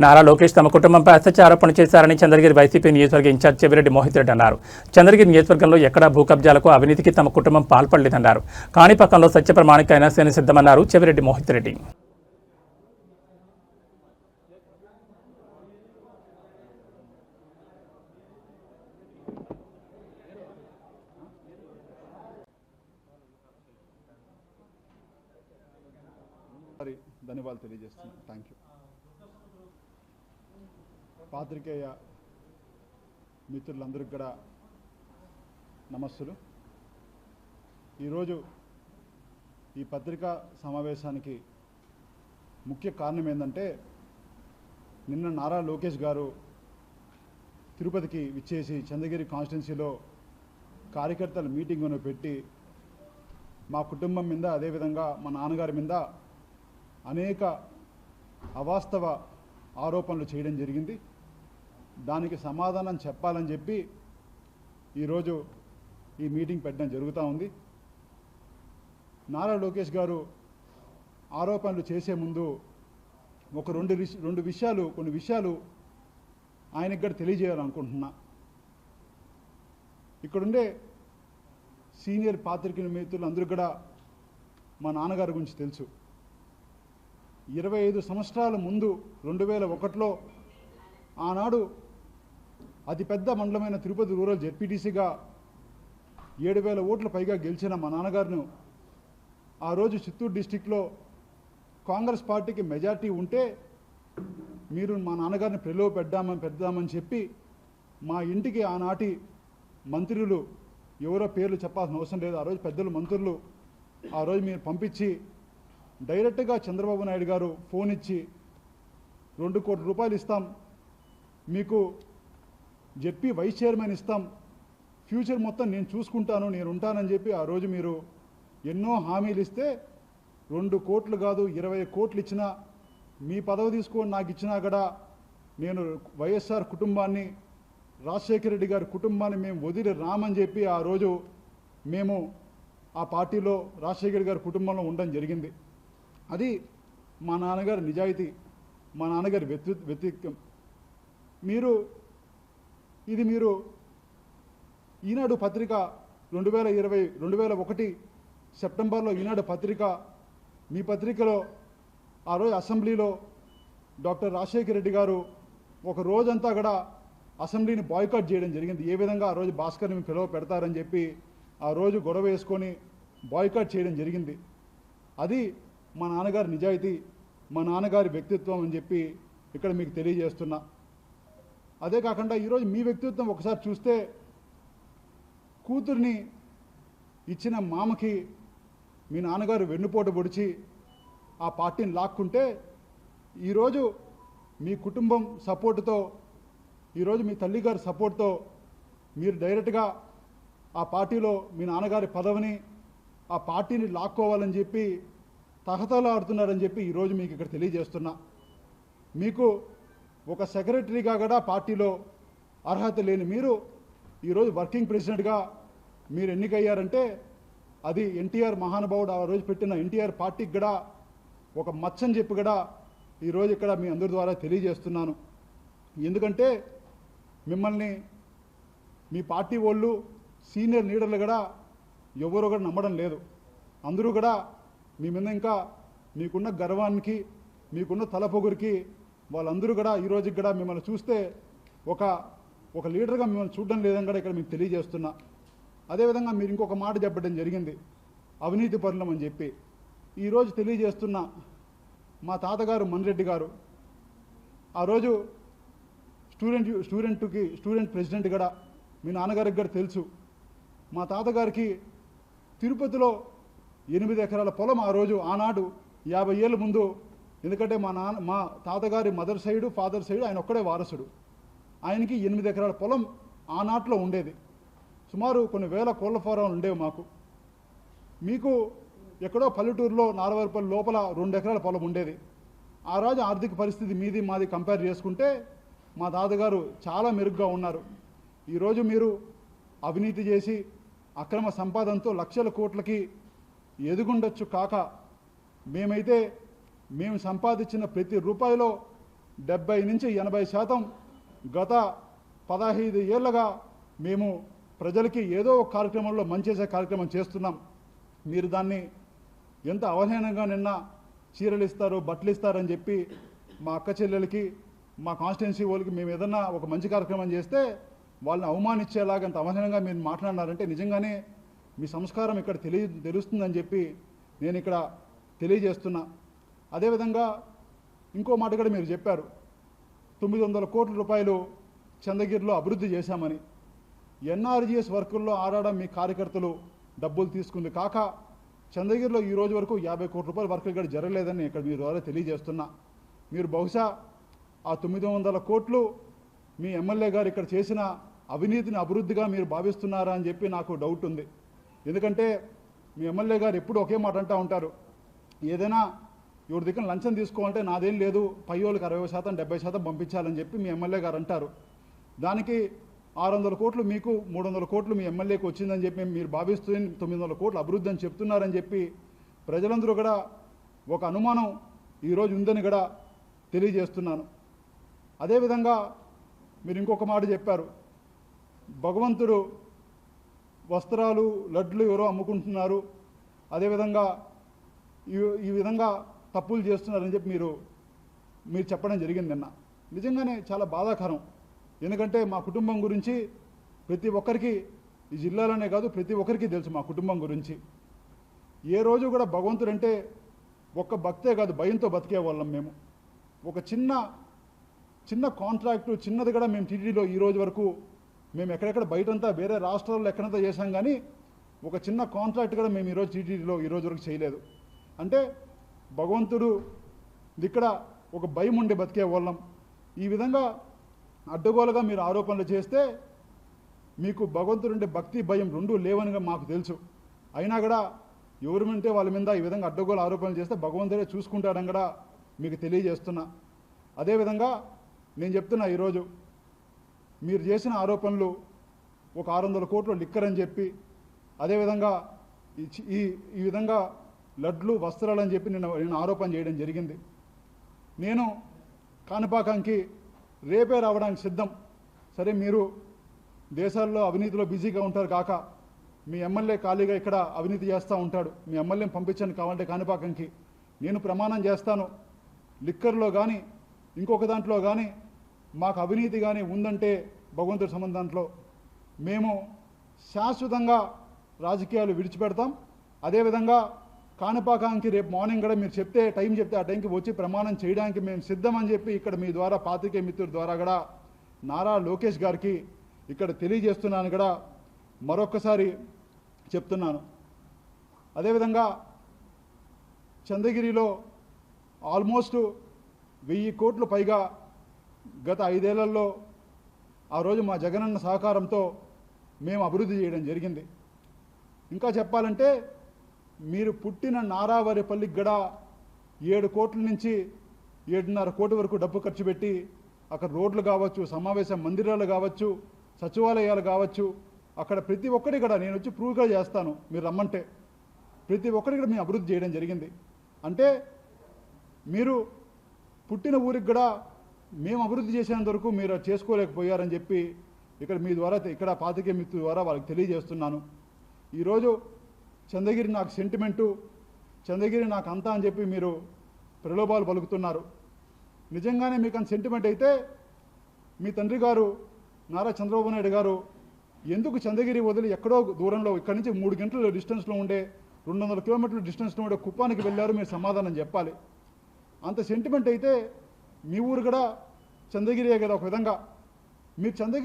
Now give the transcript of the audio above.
నారా లోకేష్ తమ కుటుంబంపై అత్యాచార ఆరోపణ చేశారని చంద్రగిరి వైసీపీ నియోజకవర్గ ఇన్ఛార్జ్ చెవిరెడ్డి మోహిత్ రెడ్డి అన్నారు. చంద్రగిరి నియోజకవర్గంలో ఎక్కడా భూ కబ్జాలకు అవినీతికి తమ కుటుంబం పాల్పడలేదన్నారు. కాణిపాకంలో సత్యప్రమాణికైనా సేన సిద్ధమన్నారు చెవిరెడ్డి మోహిత్ రెడ్డి. ధన్యవాదాలు తెలియజేస్తున్నాను. Thank you. పాత్రికేయ మిత్రులందరికీ కూడా నమస్సులు. ఈరోజు ఈ పత్రికా సమావేశానికి ముఖ్య కారణం ఏంటంటే, నిన్న నారా లోకేష్ గారు తిరుపతికి విచ్చేసి చంద్రగిరి కాన్స్టిట్యున్సీలో కార్యకర్తల మీటింగ్ను పెట్టి మా కుటుంబం మీద, అదేవిధంగా మా నాన్నగారి మీద అనేక అవాస్తవ ఆరోపణలు చేయడం జరిగింది. దానికి సమాధానం చెప్పాలని చెప్పి ఈరోజు ఈ మీటింగ్ పెట్టడం జరుగుతూ ఉంది. నారా లోకేష్ గారు ఆరోపణలు చేసే ముందు కొన్ని విషయాలు ఆయనకి కూడా తెలియజేయాలనుకుంటున్నా. ఇక్కడుండే సీనియర్ పాత్రికేయ మిత్రులు అందరూ కూడా మా నాన్నగారి గురించి తెలుసు. 25 సంవత్సరాల ముందు 2001లో ఆనాడు అతిపెద్ద మండలమైన తిరుపతి రూరల్ జెడ్పీటీసీగా 7,000 ఓట్ల పైగా గెలిచిన మా నాన్నగారిను ఆ రోజు చిత్తూరు డిస్టిక్లో కాంగ్రెస్ పార్టీకి మెజార్టీ ఉంటే మీరు మా నాన్నగారిని పెడదామని చెప్పి మా ఇంటికి ఆనాటి మంత్రులు, ఎవరో పేర్లు చెప్పాల్సిన అవసరం లేదు, ఆ రోజు పెద్దలు మంత్రులు ఆ రోజు మీరు పంపించి డైరెక్ట్గా చంద్రబాబు నాయుడు గారు ఫోన్ ఇచ్చి 2 కోట్ల రూపాయలు ఇస్తాం, మీకు జెడ్పీ వైస్ చైర్మన్ ఇస్తాం, ఫ్యూచర్ మొత్తం నేను చూసుకుంటాను, నేను ఉంటానని చెప్పి ఆ రోజు మీరు ఎన్నో హామీలు ఇస్తే 2 కోట్లు కాదు 20 కోట్లు ఇచ్చినా, మీ పదవి తీసుకొని నాకు ఇచ్చినా కూడా నేను వైఎస్ఆర్ కుటుంబాన్ని, రాజశేఖర రెడ్డి గారి కుటుంబాన్ని మేము వదిలి రామని చెప్పి ఆ రోజు మేము ఆ పార్టీలో రాజశేఖర గారి కుటుంబంలో ఉండడం జరిగింది. అది మా నాన్నగారి నిజాయితీ, మా నాన్నగారి వ్యక్తిత్వం. మీరు ఈనాడు పత్రిక 2001 సెప్టెంబర్లో ఈనాడు పత్రిక, మీ పత్రికలో ఆ రోజు అసెంబ్లీలో డాక్టర్ రాజశేఖర రెడ్డి గారు ఒక రోజంతా కూడా అసెంబ్లీని బాయ్కాట్ చేయడం జరిగింది. ఏ విధంగా ఆ రోజు భాస్కర్ని పిలువ పెడతారని చెప్పి ఆ రోజు గొడవ వేసుకొని బాయ్కాట్ చేయడం జరిగింది. అది మా నాన్నగారి నిజాయితీ, మా నాన్నగారి వ్యక్తిత్వం అని చెప్పి ఇక్కడ మీకు తెలియజేస్తున్నా. అదే కాకుండా ఈరోజు మీ వ్యక్తిత్వం ఒకసారి చూస్తే, కూతుర్ని ఇచ్చిన మామకి మీ నాన్నగారు వెన్నుపోటు పొడిచి ఆ పార్టీని లాక్కుంటే, ఈరోజు మీ కుటుంబం సపోర్టుతో, ఈరోజు మీ తల్లిగారి సపోర్ట్తో మీరు డైరెక్ట్గా ఆ పార్టీలో మీ నాన్నగారి పదవిని, ఆ పార్టీని లాక్కోవాలని చెప్పి తహతలాడుతున్నారని చెప్పి ఈరోజు మీకు ఇక్కడ తెలియజేస్తున్నా. మీకు ఒక సెక్రటరీగా కూడా పార్టీలో అర్హత లేని మీరు ఈరోజు వర్కింగ్ ప్రెసిడెంట్గా మీరు ఎన్నికయ్యారంటే అది ఎన్టీఆర్ మహానుభావుడు ఆ రోజు పెట్టిన ఎన్టీఆర్ పార్టీకి కూడా ఒక మచ్చని చెప్పి కూడా ఈరోజు ఇక్కడ మీ అందరి ద్వారా తెలియజేస్తున్నాను. ఎందుకంటే మిమ్మల్ని మీ పార్టీ వాళ్ళు, సీనియర్ లీడర్లు కూడా ఎవరు కూడా నమ్మడం లేదు. అందరూ కూడా మీ మీద ఇంకా మీకున్న గర్వానికి, మీకున్న తలపొగురికి వాళ్ళందరూ కూడా ఈరోజు కూడా మిమ్మల్ని చూస్తే ఒక లీడర్గా మిమ్మల్ని చూడడం లేదని కూడా ఇక్కడ మీకు తెలియజేస్తున్నా. అదేవిధంగా మీరు ఇంకొక మాట చెప్పడం జరిగింది, అవినీతి పరులం అని చెప్పి. ఈరోజు తెలియజేస్తున్న మా తాతగారు మన్రెడ్డి గారు ఆ రోజు స్టూడెంట్ ప్రెసిడెంట్ కూడా మీ నాన్నగారికి కూడా తెలుసు. మా తాతగారికి తిరుపతిలో 8 ఎకరాల పొలం ఆ రోజు ఆనాడు 50 ఏళ్ళ ముందు, ఎందుకంటే మా తాతగారి మదర్ సైడు, ఫాదర్ సైడు ఆయన ఒక్కడే వారసుడు. ఆయనకి 8 ఎకరాల పొలం ఆనాట్లో ఉండేది. సుమారు కొన్ని వేల కోళ్ల ఫారాలు ఉండేవి మాకు. మీకు ఎక్కడో పల్లెటూరులో నారవరపల్లి లోపల 2 ఎకరాల పొలం ఉండేది. ఆ రోజు ఆర్థిక పరిస్థితి మీది మాది కంపేర్ చేసుకుంటే మా తాతగారు చాలా మెరుగ్గా ఉన్నారు. ఈరోజు మీరు అవినీతి చేసి అక్రమ సంపాదనతో లక్షల కోట్లకి ఎదుగుండొచ్చు కాక, మేము సంపాదించిన ప్రతి రూపాయిలో 70 నుంచి 80% గత 15 ఏళ్ళగా మేము ప్రజలకి ఏదో ఒక కార్యక్రమంలో మంచి చేసే కార్యక్రమం చేస్తున్నాం. మీరు దాన్ని ఎంత అవహేళనగా నిన్న చీరలు ఇస్తారు, బట్టలు ఇస్తారని చెప్పి మా అక్క చెల్లెలకి, మా కాన్స్టిట్యున్సీ వాళ్ళకి మేము ఏదన్నా ఒక మంచి కార్యక్రమం చేస్తే వాళ్ళని అవమానించేలాగా అంత అవహేళనగా మీరు మాట్లాడినారంటే నిజంగానే మీ సంస్కారం ఇక్కడ తెలుస్తుందని చెప్పి నేను ఇక్కడ తెలియజేస్తున్నా. అదేవిధంగా ఇంకో మాట కూడా మీరు చెప్పారు, 900 కోట్ల రూపాయలు చంద్రగిరిలో అభివృద్ధి చేశామని. ఎన్ఆర్జీఎస్ వర్కుల్లో ఆడడం మీ కార్యకర్తలు డబ్బులు తీసుకుంది కాక చంద్రగిరిలో ఈ రోజు వరకు 50 కోట్ల రూపాయల వర్కులు ఇక్కడ జరగలేదని ఇక్కడ మీ ద్వారా తెలియజేస్తున్నా. మీరు బహుశా ఆ 900 కోట్లు మీ ఎమ్మెల్యే గారు ఇక్కడ చేసిన అవినీతిని అభివృద్ధిగా మీరు భావిస్తున్నారా అని చెప్పి నాకు డౌట్ ఉంది. ఎందుకంటే మీ ఎమ్మెల్యే గారు ఎప్పుడు ఒకే మాట అంటూ ఉంటారు, ఏదైనా ఎవరి దగ్గర లంచం తీసుకోవాలంటే నాదేం లేదు, పై వాళ్ళకి 60% 70% పంపించాలని చెప్పి మీ ఎమ్మెల్యే గారు అంటారు. దానికి 600 కోట్లు మీకు, 300 కోట్లు మీ ఎమ్మెల్యేకి వచ్చిందని చెప్పి మీరు భావిస్తూ 900 కోట్లు అభివృద్ధి అని చెప్తున్నారని చెప్పి ప్రజలందరూ కూడా ఒక అనుమానం ఈరోజు ఉందని కూడా తెలియజేస్తున్నాను. అదేవిధంగా మీరు ఇంకొక మాట చెప్పారు, భగవంతుడు వస్త్రాలు, లడ్లు ఎవరో అమ్ముకుంటున్నారు, అదేవిధంగా ఈ విధంగా తప్పులు చేస్తున్నారని చెప్పి మీరు చెప్పడం జరిగింది నిన్న. నిజంగానే చాలా బాధాకరం. ఎందుకంటే మా కుటుంబం గురించి ప్రతి ఒక్కరికి, ఈ జిల్లాలోనే కాదు ప్రతి ఒక్కరికి తెలుసు మా కుటుంబం గురించి. ఏ రోజు కూడా భగవంతుడు అంటే ఒక్క భక్తే కాదు, భయంతో బతికే వాళ్ళం మేము. ఒక చిన్న కాంట్రాక్టు చిన్నది కూడా మేము టీటీడీలో ఈ రోజు వరకు మేము ఎక్కడెక్కడ బయటంతా వేరే రాష్ట్రాల్లో ఎక్కడంతా చేశాం, కానీ ఒక చిన్న కాంట్రాక్ట్ కూడా మేము ఈరోజు టీటీడీలో ఈ రోజు వరకు చేయలేదు. అంటే భగవంతుడు ఇక్కడ ఒక భయం ఉండి బతికే వాళ్ళం. ఈ విధంగా అడ్డగోలుగా మీరు ఆరోపణలు చేస్తే మీకు భగవంతుడుండే భక్తి భయం రెండూ లేవనిగా మాకు తెలుసు. అయినా కూడా ఎవరు ఉంటే వాళ్ళ మీద ఈ విధంగా అడ్డగోలు ఆరోపణలు చేస్తే భగవంతుడే చూసుకుంటాడని కూడా మీకు తెలియజేస్తున్నా. అదేవిధంగా నేను చెప్తున్నా, ఈరోజు మీరు చేసిన ఆరోపణలు ఒక 600 కోట్లు లిక్కర్ అని చెప్పి, అదేవిధంగా ఈ విధంగా లడ్లు, వస్త్రాలు అని చెప్పి నేను ఆరోపణ చేయడం జరిగింది. నేను కాణిపాకంకి రేపే రావడానికి సిద్ధం. సరే, మీరు దేశాల్లో అవినీతిలో బిజీగా ఉంటారు కాక మీ ఎమ్మెల్యే ఖాళీగా ఇక్కడ అవినీతి చేస్తూ ఉంటాడు. మీ ఎమ్మెల్యేని పంపించండి కావాలంటే కాణిపాకంకి. నేను ప్రమాణం చేస్తాను, లిక్కర్లో కానీ ఇంకొక దాంట్లో కానీ మాకు అవినీతి కానీ ఉందంటే భగవంతుడి సంబంధంలో మేము శాశ్వతంగా రాజకీయాలు విడిచిపెడతాం. అదేవిధంగా కాణిపాకానికి రేపు మార్నింగ్ కూడా మీరు టైం చెప్తే ఆ టైంకి వచ్చి ప్రమాణం చేయడానికి మేము సిద్ధమని చెప్పి ఇక్కడ మీ ద్వారా పాత్రికేయ మిత్రుల ద్వారా కూడా నారా లోకేష్ గారికి ఇక్కడ తెలియజేస్తున్నాను కూడా మరొక్కసారి చెప్తున్నాను. అదేవిధంగా చంద్రగిరిలో ఆల్మోస్ట్ 1000 కోట్లు పైగా గత 5 ఏళ్లలో ఆ రోజు మా జగనన్న సహకారంతో మేము అభివృద్ధి చేయడం జరిగింది. ఇంకా చెప్పాలంటే మీరు పుట్టిన నారావారిపల్లికి కూడా 7 కోట్ల నుంచి 7.5 కోట్ల వరకు డబ్బు ఖర్చు పెట్టి అక్కడ రోడ్లు కావచ్చు, సమావేశ మందిరాలు కావచ్చు, సచివాలయాలు కావచ్చు, అక్కడ ప్రతి ఒక్కటి కూడా నేను వచ్చి ప్రూవ్గా చేస్తాను, మీరు రమ్మంటే ప్రతి ఒక్కటి కూడా మేము అభివృద్ధి చేయడం జరిగింది. అంటే మీరు పుట్టిన ఊరికి కూడా మేము అభివృద్ధి చేసేంత వరకు మీరు చేసుకోలేకపోయారని చెప్పి ఇక్కడ మీ ద్వారా, ఇక్కడ పాత్రికేయ మిత్రుల ద్వారా వాళ్ళకి తెలియజేస్తున్నాను. ఈరోజు చంద్రగిరి నాకు సెంటిమెంటు, చంద్రగిరి నాకు అంతా అని చెప్పి మీరు ప్రలోభాలు పలుకుతున్నారు. నిజంగానే మీకు అంత సెంటిమెంట్ అయితే మీ తండ్రి గారు నారా చంద్రబాబు నాయుడు గారు ఎందుకు చంద్రగిరి వదిలి ఎక్కడో దూరంలో ఇక్కడి నుంచి 3 గంటల డిస్టెన్స్లో ఉండే 200 కిలోమీటర్ల డిస్టెన్స్లో ఉండే కుప్పానికి వెళ్ళారు? మీరు సమాధానం చెప్పాలి. అంత సెంటిమెంట్ అయితే మీ ఊరు కూడా చంద్రగిరియే కదా ఒక విధంగా. మీరు చంద్రగిరి